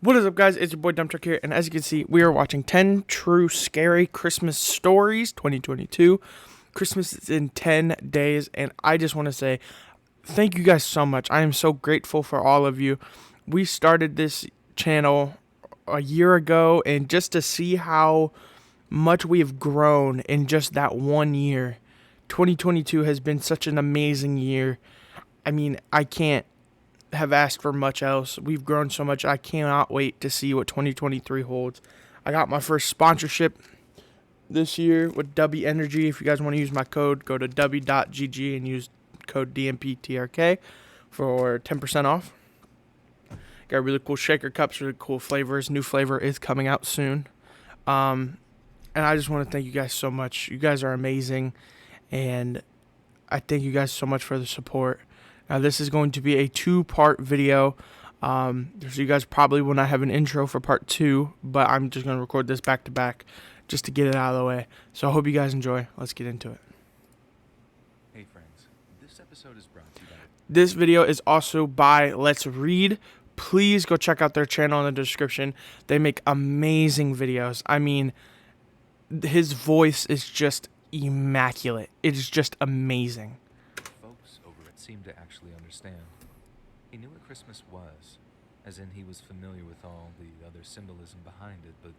What is up, guys? It's your boy Dump Truck here, and as you can see, we are watching 10 True Scary Christmas Stories 2022. Christmas is in 10 days, and I just want to say thank you guys so much. I am so grateful for all of you. We started this channel a year ago, and just to see how much we have grown in just that 1 year, 2022 has been such an amazing year. I mean, I can't have asked for much else. We've grown so much. I cannot wait to see what 2023 holds. I got my first sponsorship this year with W Energy. If you guys want to use my code, go to w.gg and use code DMPTRK for 10% off. Got really cool shaker cups, really cool flavors. New flavor is coming out soon. And I just want to thank you guys so much. You guys are amazing, and I thank you guys so much for the support. Now, this is going to be a 2-part video. So you guys probably will not have an intro for part 2, but I'm just going to record this back to back just to get it out of the way. So I hope you guys enjoy. Let's get into it. Hey friends, this episode is brought to you by... This video is also by Let's Read. Please go check out their channel in the description. They make amazing videos. I mean, his voice is just immaculate. It is just amazing. Folks over it seemed to actually understand. He knew what Christmas was, as in he was familiar with all the other symbolism behind it, but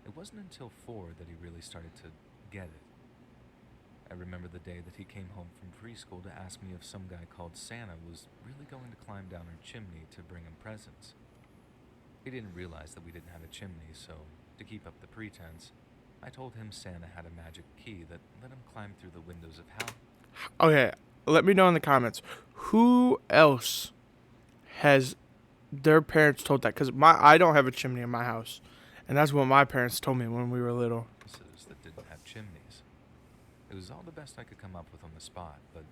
it wasn't until 4 that he really started to get it. I remember the day that he came home from preschool to ask me if some guy called Santa was really going to climb down our chimney to bring him presents. He didn't realize that we didn't have a chimney, so to keep up the pretense, I told him Santa had a magic key that let him climb through the windows of hell. Okay, let me know in the comments who else has their parents told that, because I don't have a chimney in my house, and that's what my parents told me when we were little. That didn't have chimneys. It was all the best I could come up with on the spot, but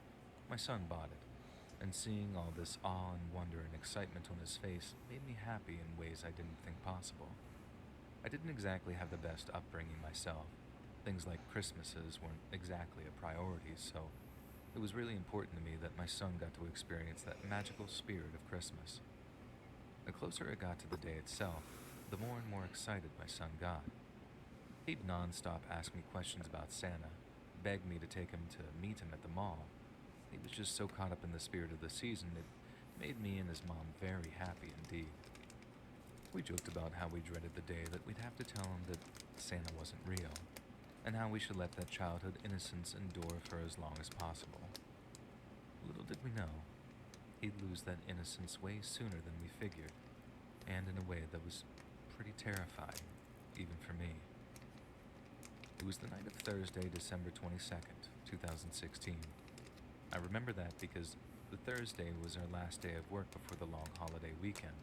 my son bought it, and seeing all this awe and wonder and excitement on his face made me happy in ways I didn't think possible. I didn't exactly have the best upbringing myself. Things like Christmases weren't exactly a priority, so it was really important to me that my son got to experience that magical spirit of Christmas. The closer it got to the day itself, the more and more excited my son got. He'd non-stop ask me questions about Santa, beg me to take him to meet him at the mall. He was just so caught up in the spirit of the season, it made me and his mom very happy indeed. We joked about how we dreaded the day that we'd have to tell him that Santa wasn't real, and how we should let that childhood innocence endure for as long as possible. Little did we know, he'd lose that innocence way sooner than we figured, and in a way that was pretty terrifying, even for me. It was the night of Thursday, December 22nd, 2016. I remember that because the Thursday was our last day of work before the long holiday weekend,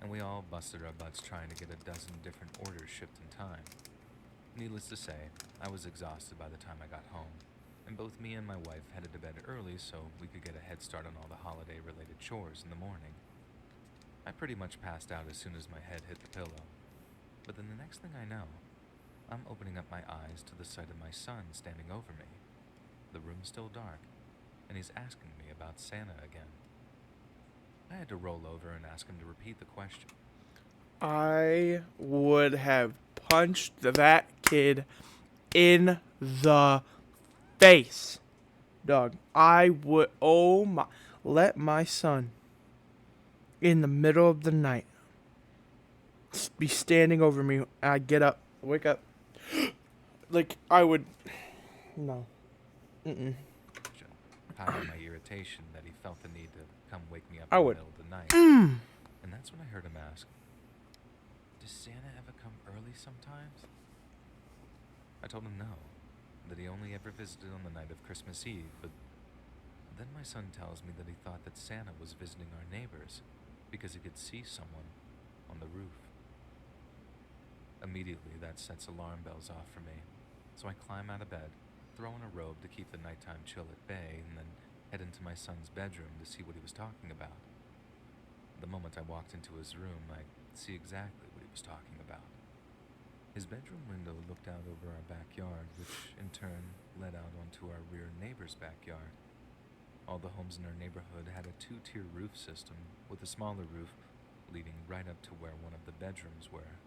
and we all busted our butts trying to get a dozen different orders shipped in time. Needless to say, I was exhausted by the time I got home, and both me and my wife headed to bed early so we could get a head start on all the holiday-related chores in the morning. I pretty much passed out as soon as my head hit the pillow, but then the next thing I know, I'm opening up my eyes to the sight of my son standing over me. The room's still dark, and he's asking me about Santa again. I had to roll over and ask him to repeat the question. I would have punched that kid in the face. Dog, I would. Oh my. Let my son in the middle of the night be standing over me. I get up, wake up. Like, I would. No. Hiding my irritation that he felt the need to come wake me up I in the would. middle of the night. And that's when I heard him ask, "Does Santa ever come early sometimes?" I told him no, that he only ever visited on the night of Christmas Eve, but then my son tells me that he thought that Santa was visiting our neighbors because he could see someone on the roof. Immediately, that sets alarm bells off for me, so I climb out of bed, throw on a robe to keep the nighttime chill at bay, and then head into my son's bedroom to see what he was talking about. The moment I walked into his room, I see exactly what he was talking about. His bedroom window looked out over our backyard, which in turn led out onto our rear neighbor's backyard. All the homes in our neighborhood had a 2-tier roof system, with a smaller roof leading right up to where one of the bedrooms were.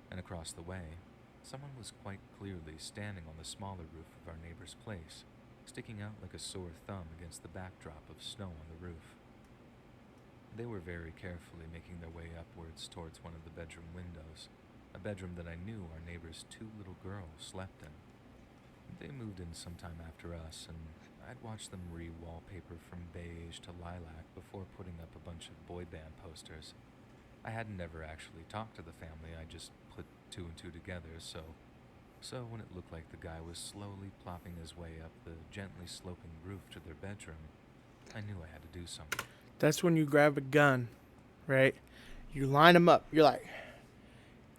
And across the way, someone was quite clearly standing on the smaller roof of our neighbor's place, sticking out like a sore thumb against the backdrop of snow on the roof. They were very carefully making their way upwards towards one of the bedroom windows, a bedroom that I knew our neighbor's two little girls slept in. They moved in sometime after us, and I'd watched them re-wallpaper from beige to lilac before putting up a bunch of boy band posters. I had never actually talked to the family, I just put two and two together, so when it looked like the guy was slowly plopping his way up the gently sloping roof to their bedroom, I knew I had to do something. That's when you grab a gun, right? You line him up. You're like,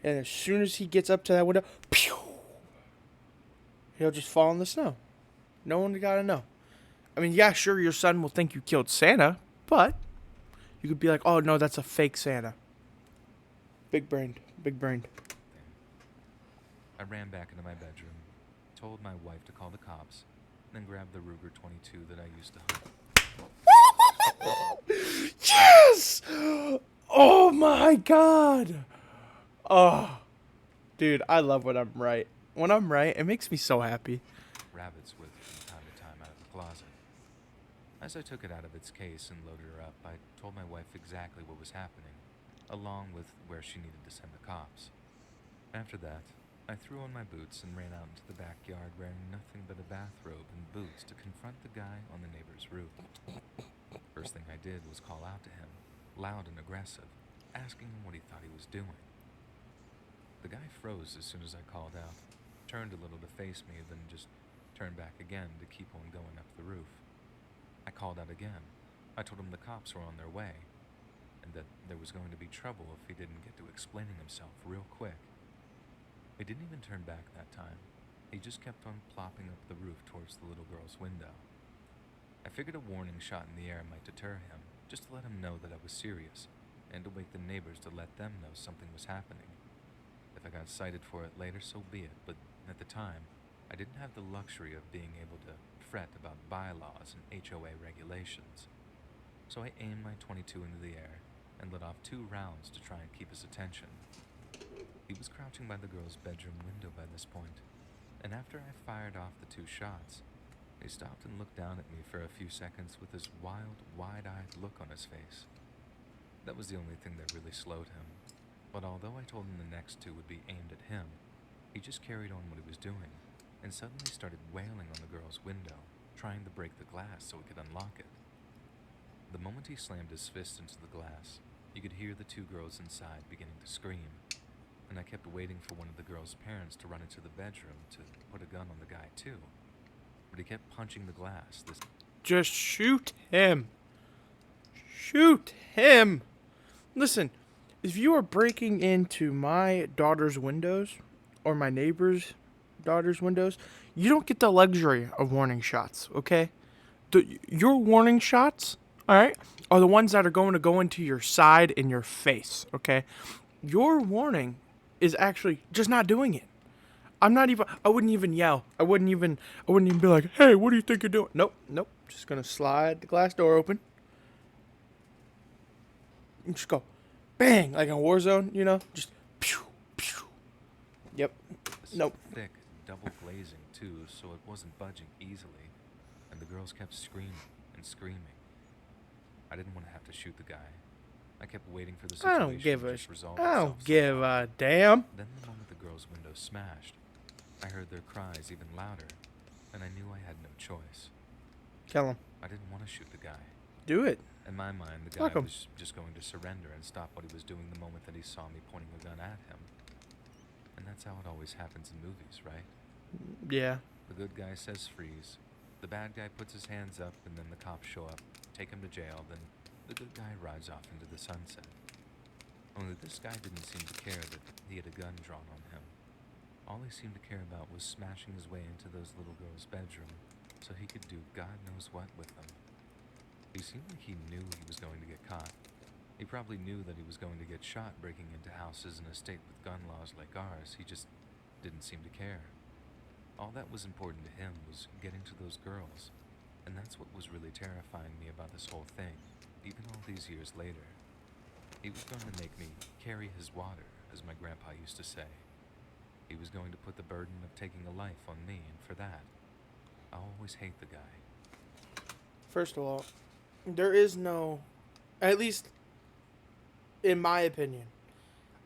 and as soon as he gets up to that window, pew, he'll just fall in the snow. No one gotta know. I mean, yeah, sure, your son will think you killed Santa, but you could be like, oh no, that's a fake Santa. Big brained, big brained. I ran back into my bedroom, told my wife to call the cops, then grabbed the Ruger 22 that I used to hunt. Yes! Oh my god! Oh, dude, I love when I'm right. When I'm right, it makes me so happy. Rabbits with from time to time out of the closet. As I took it out of its case and loaded her up, I told my wife exactly what was happening, along with where she needed to send the cops. After that, I threw on my boots and ran out into the backyard wearing nothing but a bathrobe and boots to confront the guy on the neighbor's roof. First thing I did was call out to him, loud and aggressive, asking him what he thought he was doing. The guy froze as soon as I called out, turned a little to face me, then just turned back again to keep on going up the roof. I called out again. I told him the cops were on their way, and that there was going to be trouble if he didn't get to explaining himself real quick. He didn't even turn back that time. He just kept on plopping up the roof towards the little girl's window. I figured a warning shot in the air might deter him, just to let him know that I was serious, and to wake the neighbors to let them know something was happening. If I got cited for it later, so be it, but at the time, I didn't have the luxury of being able to fret about bylaws and HOA regulations. So I aimed my 22 into the air and let off 2 rounds to try and keep his attention. He was crouching by the girl's bedroom window by this point, and after I fired off the 2 shots, he stopped and looked down at me for a few seconds with this wild, wide-eyed look on his face. That was the only thing that really slowed him, but although I told him the next 2 would be aimed at him, he just carried on what he was doing, and suddenly started wailing on the girl's window, trying to break the glass so he could unlock it. The moment he slammed his fist into the glass, you could hear the 2 girls inside beginning to scream, and I kept waiting for one of the girls' parents to run into the bedroom to put a gun on the guy too. But he kept punching the glass. Just shoot him. Shoot him. Listen, if you are breaking into my daughter's windows or my neighbor's daughter's windows, you don't get the luxury of warning shots, okay? Your warning shots, all right, are the ones that are going to go into your side and your face, okay? Your warning is actually just not doing it. I wouldn't even yell. I wouldn't even be like, hey, what do you think you're doing? Nope. Just gonna slide the glass door open. And just go, bang, like a war zone, you know? Just, pew, pew. Yep. Nope. Thick, double glazing too, so it wasn't budging easily, and the girls kept screaming and screaming. I didn't want to have to shoot the guy. I kept waiting for the situation to just resolve itself. I don't give a damn. Then the moment the girl's window smashed, I heard their cries even louder, and I knew I had no choice. Kill him. I didn't want to shoot the guy. Do it. In my mind, the guy was just going to surrender and stop what he was doing the moment that he saw me pointing a gun at him. And that's how it always happens in movies, right? Yeah. The good guy says freeze. The bad guy puts his hands up, and then the cops show up, take him to jail, then the good guy rides off into the sunset. Only this guy didn't seem to care that he had a gun drawn on him. All he seemed to care about was smashing his way into those little girls' bedroom so he could do God knows what with them. He seemed like he knew he was going to get caught. He probably knew that he was going to get shot breaking into houses in a state with gun laws like ours. He just didn't seem to care. All that was important to him was getting to those girls, and that's what was really terrifying me about this whole thing, even all these years later. He was going to make me carry his water, as my grandpa used to say. He was going to put the burden of taking a life on me, and for that, I'll always hate the guy. First of all, there is no, at least in my opinion,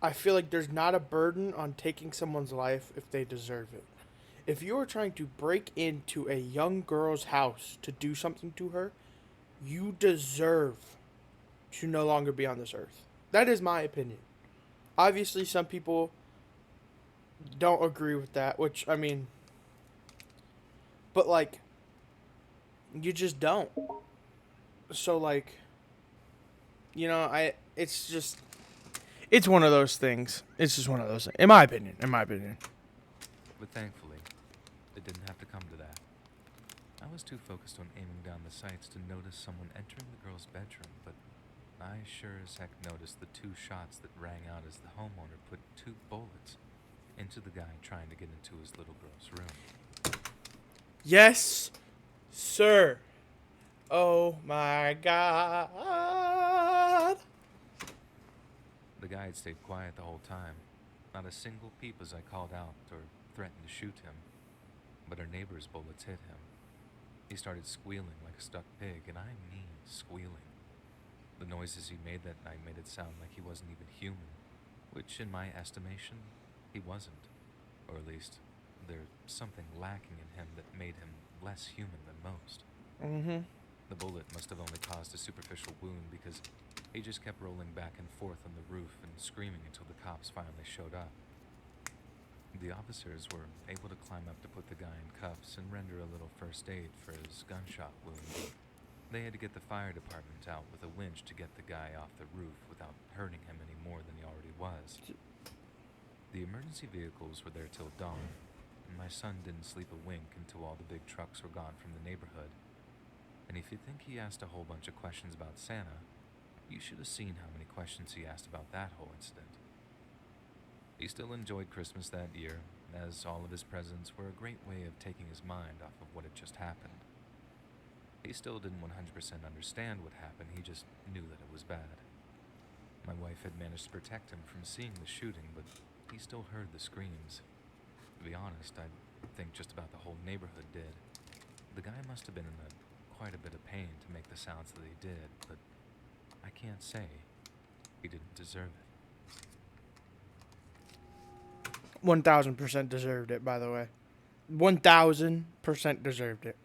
I feel like there's not a burden on taking someone's life if they deserve it. If you are trying to break into a young girl's house to do something to her, you deserve to no longer be on this earth. That is my opinion. Obviously, some people don't agree with that, which, I mean, but like, you just don't. So, like, it's just, it's one of those things. It's just one of those things. In my opinion. In my opinion. But thankfully, it didn't have to come to that. I was too focused on aiming down the sights to notice someone entering the girl's bedroom, but I sure as heck noticed the two shots that rang out as the homeowner put two bullets into the guy trying to get into his little girl's room. Yes, sir. Oh my God. The guy had stayed quiet the whole time, not a single peep as I called out or threatened to shoot him, but our neighbor's bullets hit him. He started squealing like a stuck pig, and I mean squealing. The noises he made that night made it sound like he wasn't even human, which in my estimation, he wasn't. Or at least, there's something lacking in him that made him less human than most. Mm-hmm. The bullet must have only caused a superficial wound because he just kept rolling back and forth on the roof and screaming until the cops finally showed up. The officers were able to climb up to put the guy in cuffs and render a little first aid for his gunshot wound. They had to get the fire department out with a winch to get the guy off the roof without hurting him any more than he already was. The emergency vehicles were there till dawn, and my son didn't sleep a wink until all the big trucks were gone from the neighborhood. And if you think he asked a whole bunch of questions about Santa, you should have seen how many questions he asked about that whole incident. He still enjoyed Christmas that year, as all of his presents were a great way of taking his mind off of what had just happened. He still didn't 100% understand what happened, he just knew that it was bad. My wife had managed to protect him from seeing the shooting, but he still heard the screams. To be honest, I think just about the whole neighborhood did. The guy must have been in quite a bit of pain to make the sounds that he did, but I can't say he didn't deserve it. 1000% deserved it, by the way. 1000% deserved it.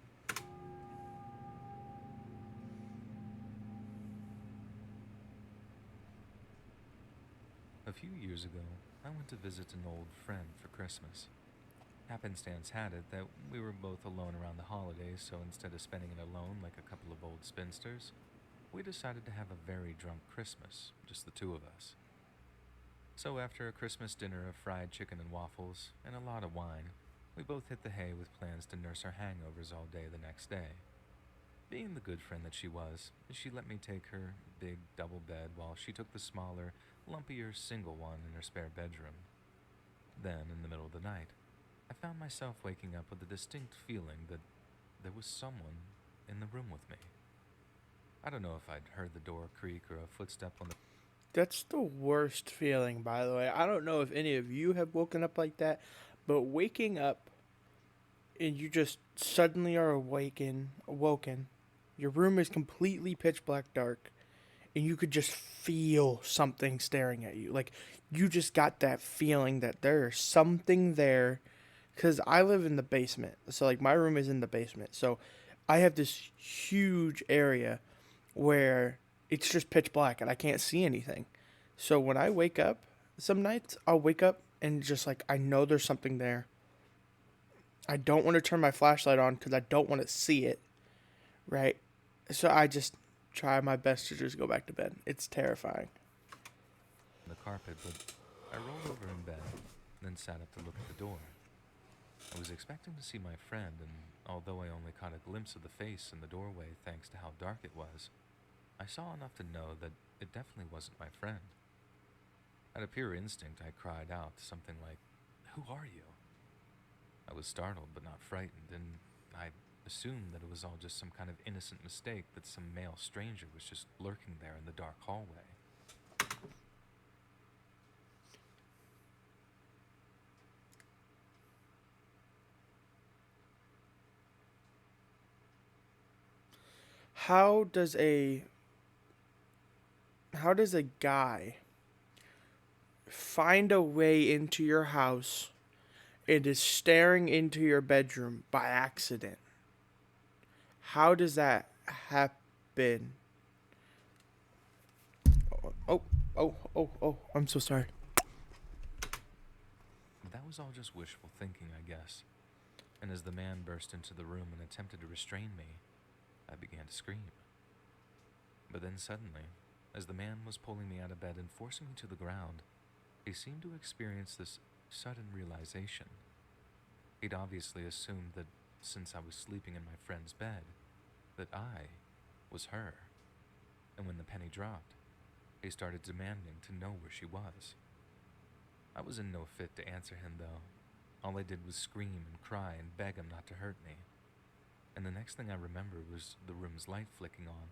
A few years ago, I went to visit an old friend for Christmas. Happenstance had it that we were both alone around the holidays, so instead of spending it alone like a couple of old spinsters, we decided to have a very drunk Christmas, just the two of us. So after a Christmas dinner of fried chicken and waffles and a lot of wine, we both hit the hay with plans to nurse our hangovers all day the next day. Being the good friend that she was, she let me take her big double bed while she took the smaller, lumpier single one in her spare bedroom. Then, in the middle of the night, I found myself waking up with a distinct feeling that there was someone in the room with me. I don't know if I'd heard the door creak or a footstep on the... That's the worst feeling, by the way. I don't know if any of you have woken up like that, but waking up and you just suddenly are awoken, your room is completely pitch black dark, and you could just feel something staring at you. Like, you just got that feeling that there's something there. Because I live in the basement. So, like, my room is in the basement. So, I have this huge area where it's just pitch black and I can't see anything. So, when I wake up, some nights I'll wake up and just, like, I know there's something there. I don't want to turn my flashlight on because I don't want to see it. Right? So, I just try my best to just go back to bed. It's terrifying. carpet, but I rolled over in bed, then sat up to look at the door. I was expecting to see my friend, and although I only caught a glimpse of the face in the doorway thanks to how dark it was, I saw enough to know that it definitely wasn't my friend. Out of pure instinct, I cried out something like, "Who are you?" I was startled but not frightened, and I assumed that it was all just some kind of innocent mistake, that some male stranger was just lurking there in the dark hallway. How does a guy find a way into your house and is staring into your bedroom by accident? How does that happen? Oh, oh, I'm so sorry. That was all just wishful thinking, I guess. And as the man burst into the room and attempted to restrain me, I began to scream. But then suddenly, as the man was pulling me out of bed and forcing me to the ground, he seemed to experience this sudden realization. He'd obviously assumed that since I was sleeping in my friend's bed, that I was her. And when the penny dropped, he started demanding to know where she was. I was in no fit to answer him, though. All I did was scream and cry and beg him not to hurt me. And the next thing I remember was the room's light flicking on.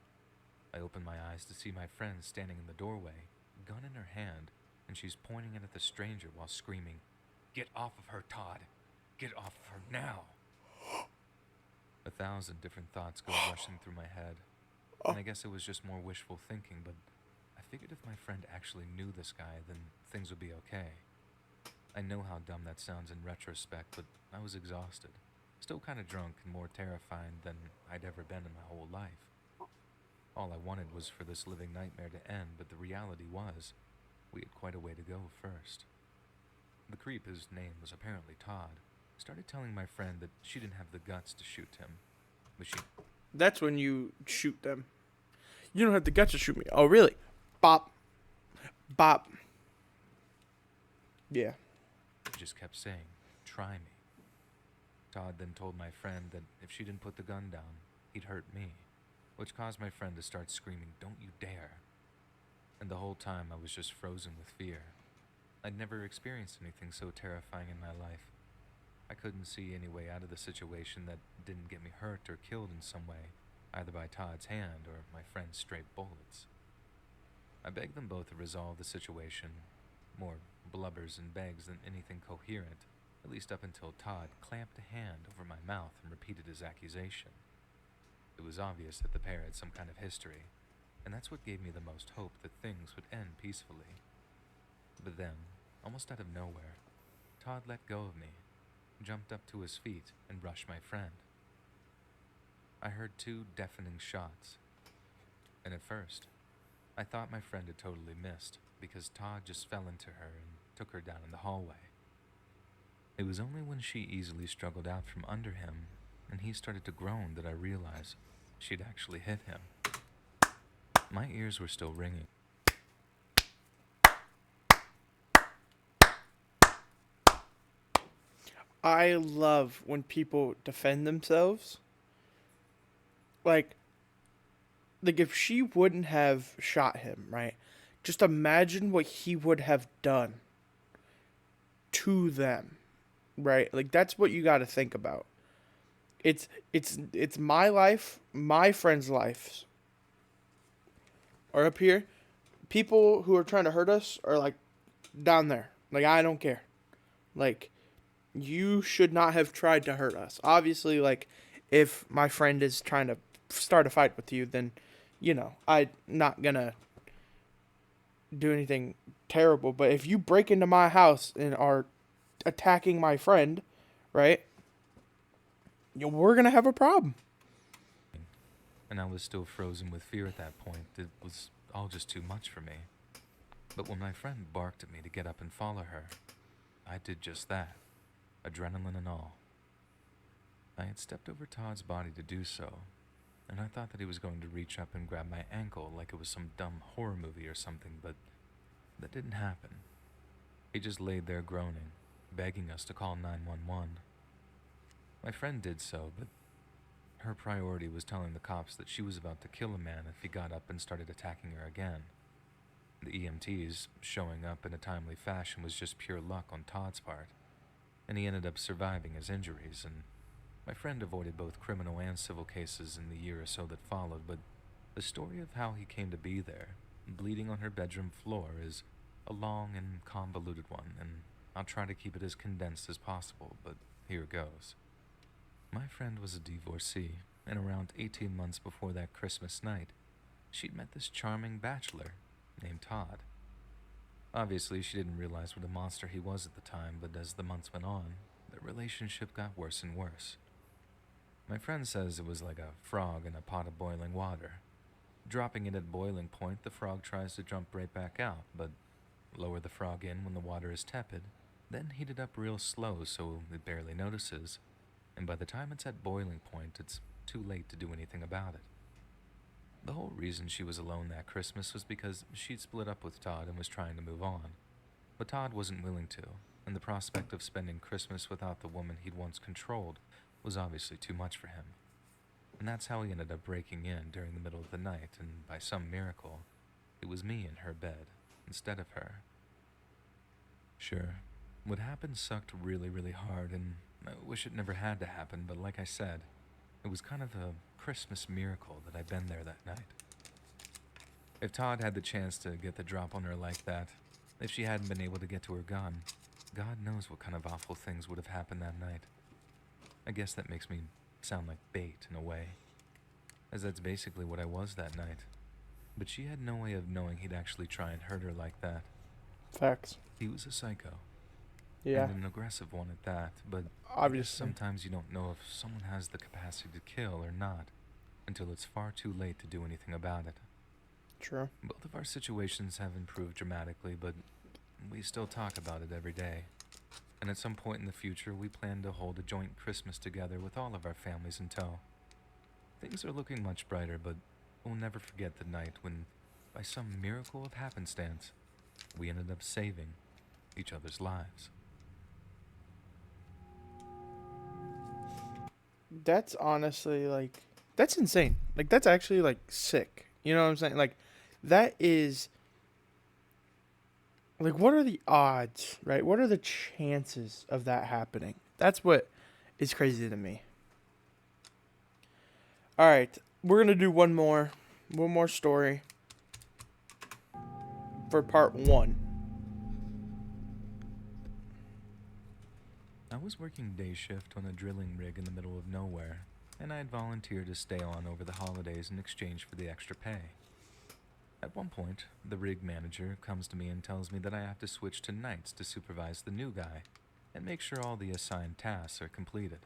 I opened my eyes to see my friend standing in the doorway, gun in her hand, and she's pointing it at the stranger while screaming, "Get off of her, Todd! Get off of her now!" 1,000 different thoughts go rushing through my head, and I guess it was just more wishful thinking, but I figured if my friend actually knew this guy, then things would be okay. I know how dumb that sounds in retrospect, but I was exhausted, still kind of drunk and more terrified than I'd ever been in my whole life. All I wanted was for this living nightmare to end, but the reality was, we had quite a way to go first. The creep, whose name was apparently Todd, started telling my friend that she didn't have the guts to shoot him, but she That's when you shoot them. You don't have the guts to shoot me. Oh, really? Bop. Bop. Yeah. just kept saying, "Try me." Todd then told my friend that if she didn't put the gun down, he'd hurt me, which caused my friend to start screaming, "Don't you dare!" And the whole time I was just frozen with fear. I'd never experienced anything so terrifying in my life. I couldn't see any way out of the situation that didn't get me hurt or killed in some way, either by Todd's hand or my friend's stray bullets. I begged them both to resolve the situation, more blubbers and begs than anything coherent, at least up until Todd clamped a hand over my mouth and repeated his accusation. It was obvious that the pair had some kind of history, and that's what gave me the most hope that things would end peacefully. But then, almost out of nowhere, Todd let go of me, jumped up to his feet, and rushed my friend. I heard 2 deafening shots, and at first, I thought my friend had totally missed because Todd just fell into her and took her down in the hallway. It was only when she easily struggled out from under him and he started to groan that I realized she'd actually hit him. My ears were still ringing. I love when people defend themselves. Like, if she wouldn't have shot him, right? Just imagine what he would have done to them, right? Like, that's what you got to think about. It's my life, my friend's lives are up here. People who are trying to hurt us are like down there. Like, I don't care. Like, you should not have tried to hurt us. Obviously, like, if my friend is trying to start a fight with you, then, I'm not gonna do anything terrible. But if you break into my house and are attacking my friend, right, we're gonna have a problem. And I was still frozen with fear at that point. It was all just too much for me. But when my friend barked at me to get up and follow her, I did just that, adrenaline and all. I had stepped over Todd's body to do so, and I thought that he was going to reach up and grab my ankle like it was some dumb horror movie or something, but that didn't happen. He just laid there groaning, begging us to call 911. My friend did so, but her priority was telling the cops that she was about to kill a man if he got up and started attacking her again. The EMTs showing up in a timely fashion was just pure luck on Todd's part, and he ended up surviving his injuries, and my friend avoided both criminal and civil cases in the year or so that followed, but the story of how he came to be there, bleeding on her bedroom floor, is a long and convoluted one, and I'll try to keep it as condensed as possible, but here goes. My friend was a divorcee, and around 18 months before that Christmas night, she'd met this charming bachelor named Todd. Obviously, she didn't realize what a monster he was at the time, but as the months went on, their relationship got worse and worse. My friend says it was like a frog in a pot of boiling water. Dropping it at boiling point, the frog tries to jump right back out, but lower the frog in when the water is tepid, then heat it up real slow so it barely notices, and by the time it's at boiling point, it's too late to do anything about it. The whole reason she was alone that Christmas was because she'd split up with Todd and was trying to move on. But Todd wasn't willing to, and the prospect of spending Christmas without the woman he'd once controlled was obviously too much for him. And that's how he ended up breaking in during the middle of the night, and by some miracle, it was me in her bed instead of her. Sure, what happened sucked really, really hard, and I wish it never had to happen, but like I said, it was kind of a Christmas miracle that I'd been there that night. If Todd had the chance to get the drop on her like that, if she hadn't been able to get to her gun, God knows what kind of awful things would have happened that night. I guess that makes me sound like bait in a way, as that's basically what I was that night. But she had no way of knowing he'd actually try and hurt her like that. Facts. He was a psycho, Yeah, and an aggressive one at that, but I guess obviously. sometimes you don't know if someone has the capacity to kill or not until it's far too late to do anything about it. True. Both of our situations have improved dramatically, but we still talk about it every day. And at some point in the future, we plan to hold a joint Christmas together with all of our families in tow. Things are looking much brighter, but we'll never forget the night when, by some miracle of happenstance, we ended up saving each other's lives. That's honestly like that's insane. Like that's actually like sick. You know what I'm saying? Like that is like what are the odds, right? What are the chances of that happening? That's what is crazy to me. All right, we're going to do one more story for part 1. I was working day shift on a drilling rig in the middle of nowhere, and I had volunteered to stay on over the holidays in exchange for the extra pay. At one point, the rig manager comes to me and tells me that I have to switch to nights to supervise the new guy and make sure all the assigned tasks are completed.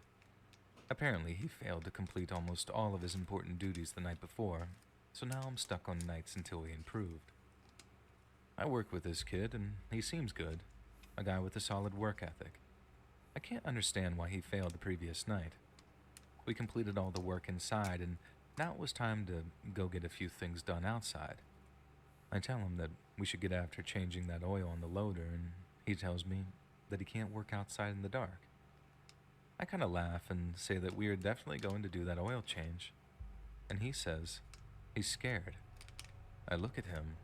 Apparently, he failed to complete almost all of his important duties the night before, so now I'm stuck on nights until he improved. I work with this kid, and he seems good, a guy with a solid work ethic. I can't understand why he failed the previous night. We completed all the work inside, and now it was time to go get a few things done outside. I tell him that we should get after changing that oil on the loader, and he tells me that he can't work outside in the dark. I kind of laugh and say that we are definitely going to do that oil change, and he says he's scared. I look at him,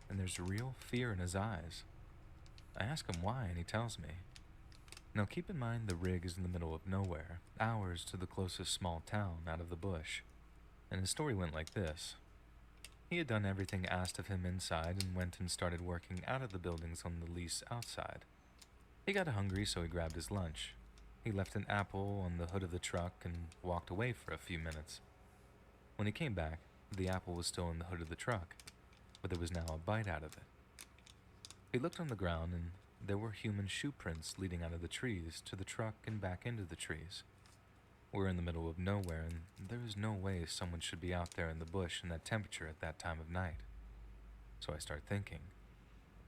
and there's real fear in his eyes. I ask him why, and he tells me. Now keep in mind the rig is in the middle of nowhere, hours to the closest small town out of the bush, and his story went like this. He had done everything asked of him inside and went and started working out of the buildings on the lease outside. He got hungry, so he grabbed his lunch. He left an apple on the hood of the truck and walked away for a few minutes. When he came back, the apple was still in the hood of the truck, but there was now a bite out of it. He looked on the ground, and there were human shoe prints leading out of the trees to the truck and back into the trees. We're in the middle of nowhere, and there is no way someone should be out there in the bush in that temperature at that time of night. So I start thinking,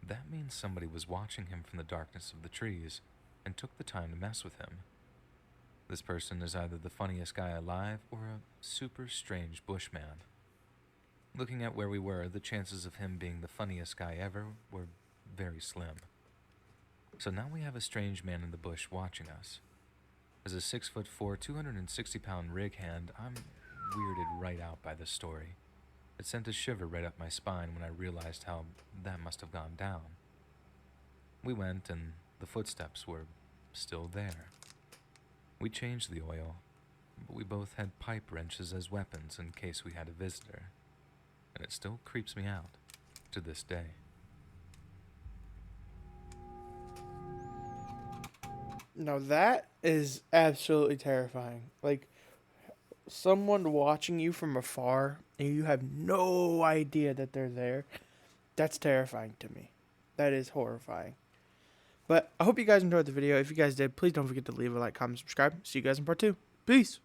that means somebody was watching him from the darkness of the trees and took the time to mess with him. This person is either the funniest guy alive or a super strange bushman. Looking at where we were, the chances of him being the funniest guy ever were very slim. So now we have a strange man in the bush watching us. As a 6'4", 260-pound rig hand, I'm weirded right out by this story. It sent a shiver right up my spine when I realized how that must have gone down. We went, and the footsteps were still there. We changed the oil, but we both had pipe wrenches as weapons in case we had a visitor, and it still creeps me out to this day. Now that is absolutely terrifying. Like someone watching you from afar and you have no idea that they're there, that's terrifying to me. That is horrifying. But I hope you guys enjoyed the video. If you guys did, please don't forget to leave a like, comment, subscribe. See you guys in part 2. Peace.